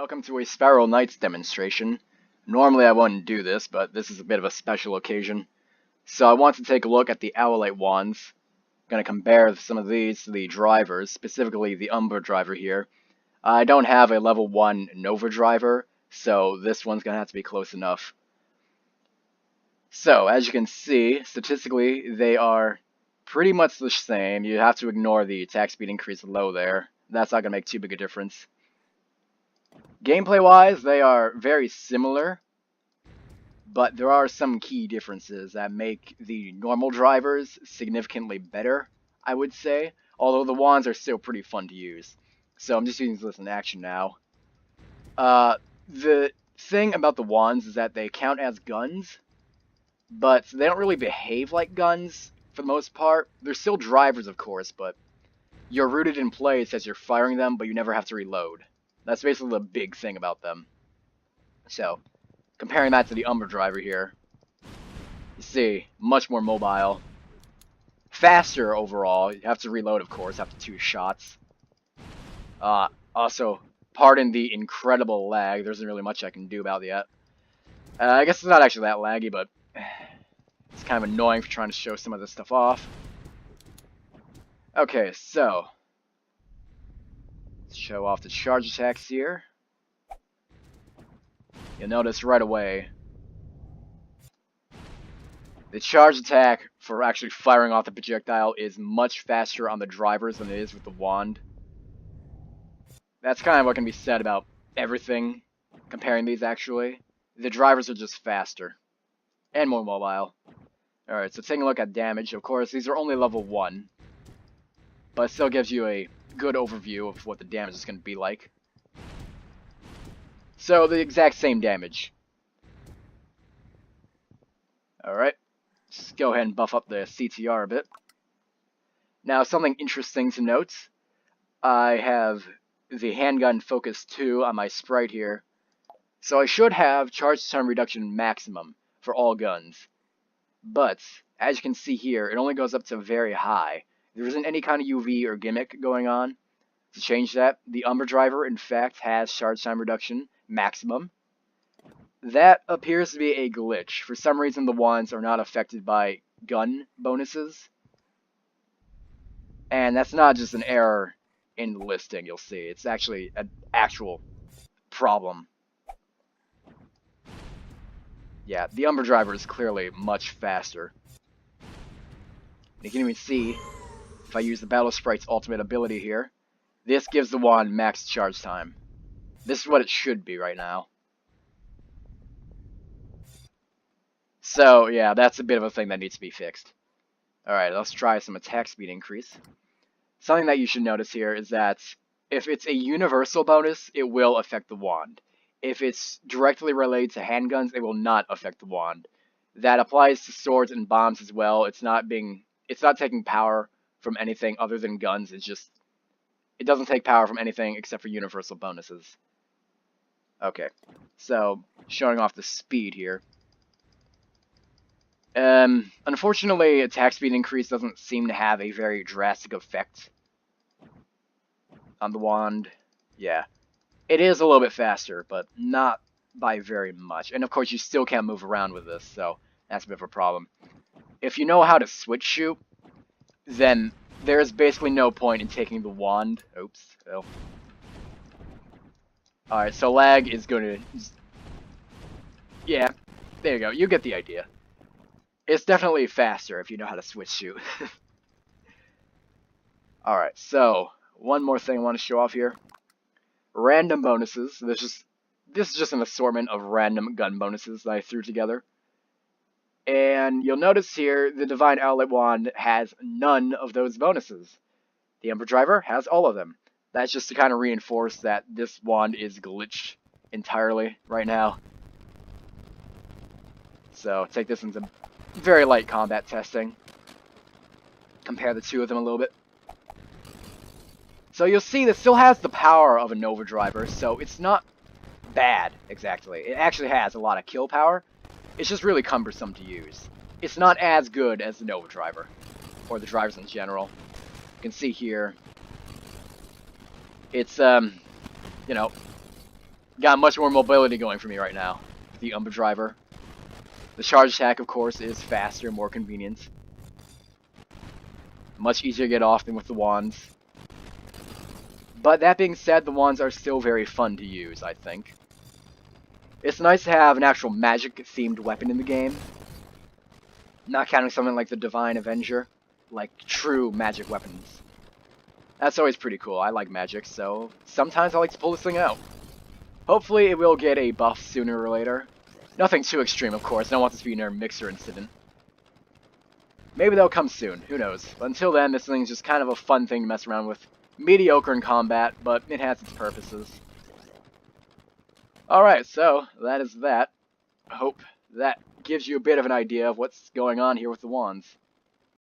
Welcome to a Spiral Knights demonstration. Normally I wouldn't do this, but this is a bit of a special occasion. So I want to take a look at the Owlite Wands. I'm going to compare some of these to the drivers, specifically the Umbra driver here. I don't have a level 1 Nova driver, so this one's going to have to be close enough. So, as you can see, statistically they are pretty much the same. You have to ignore the attack speed increase low there. That's not going to make too big a difference. Gameplay-wise, they are very similar, but there are some key differences that make the normal drivers significantly better, I would say, although the wands are still pretty fun to use. So I'm just using this in action now. The thing about the wands is that they count as guns, but they don't really behave like guns for the most part. They're still drivers, of course, but you're rooted in place as you're firing them, but you never have to reload. That's basically the big thing about them. So, comparing that to the Umbra driver here, you see, much more mobile. Faster overall. You have to reload, of course, after 2 shots. Also, pardon the incredible lag. There isn't really much I can do about it yet. I guess it's not actually that laggy, but it's kind of annoying for trying to show some of this stuff off. Okay, so let's show off the charge attacks here. You'll notice right away the charge attack for actually firing off the projectile is much faster on the drivers than it is with the wand. That's kind of what can be said about everything comparing these actually. The drivers are just faster and more mobile. Alright, so taking a look at damage, of course these are only level 1, but it still gives you a good overview of what the damage is going to be like. So, the exact same damage. Alright, just go ahead and buff up the CTR a bit. Now, something interesting to note, I have the handgun focus 2 on my sprite here, so I should have charge time reduction maximum for all guns. But, as you can see here, it only goes up to very high. There isn't any kind of UV or gimmick going on. To change that, the Umbra driver, in fact, has charge time reduction maximum. That appears to be a glitch. For some reason, the wands are not affected by gun bonuses. And that's not just an error in the listing, you'll see. It's actually an actual problem. Yeah, the Umbra driver is clearly much faster. You can even see, if I use the Battle Sprite's ultimate ability here, this gives the wand max charge time. This is what it should be right now. So, yeah, that's a bit of a thing that needs to be fixed. Alright, let's try some attack speed increase. Something that you should notice here is that if it's a universal bonus, it will affect the wand. If it's directly related to handguns, it will not affect the wand. That applies to swords and bombs as well. It's not taking power from anything other than guns. It doesn't take power from anything except for universal bonuses. Okay, so showing off the speed here. Unfortunately, attack speed increase doesn't seem to have a very drastic effect on the wand. Yeah, it is a little bit faster, but not by very much. And of course, you still can't move around with this, so that's a bit of a problem. If you know how to switch shoot, then there is basically no point in taking the wand. Oops. Oh. Alright, so lag is going to... Yeah, there you go. You get the idea. It's definitely faster if you know how to switch shoot. Alright, so one more thing I want to show off here. Random bonuses. This is just an assortment of random gun bonuses that I threw together. And you'll notice here, the Divine Owlite Wand has none of those bonuses. The Umbra driver has all of them. That's just to kind of reinforce that this wand is glitched entirely right now. So, take this into very light combat testing. Compare the two of them a little bit. So you'll see this still has the power of a Nova driver, so it's not bad, exactly. It actually has a lot of kill power. It's just really cumbersome to use. It's not as good as the Nova driver, or the drivers in general. You can see here, it's, you know, Got much more mobility going for me right now. The Umbra Driver. The charge attack, of course, is faster, more convenient. Much easier to get off than with the wands. But that being said, the wands are still very fun to use, I think. It's nice to have an actual magic-themed weapon in the game. Not counting something like the Divine Avenger. Like, true magic weapons. That's always pretty cool. I like magic, so sometimes I like to pull this thing out. Hopefully it will get a buff sooner or later. Nothing too extreme, of course. I don't want this to be another mixer incident. Maybe they'll come soon. Who knows? But until then, this thing's just kind of a fun thing to mess around with. Mediocre in combat, but it has its purposes. Alright, so that is that. I hope that gives you a bit of an idea of what's going on here with the wands.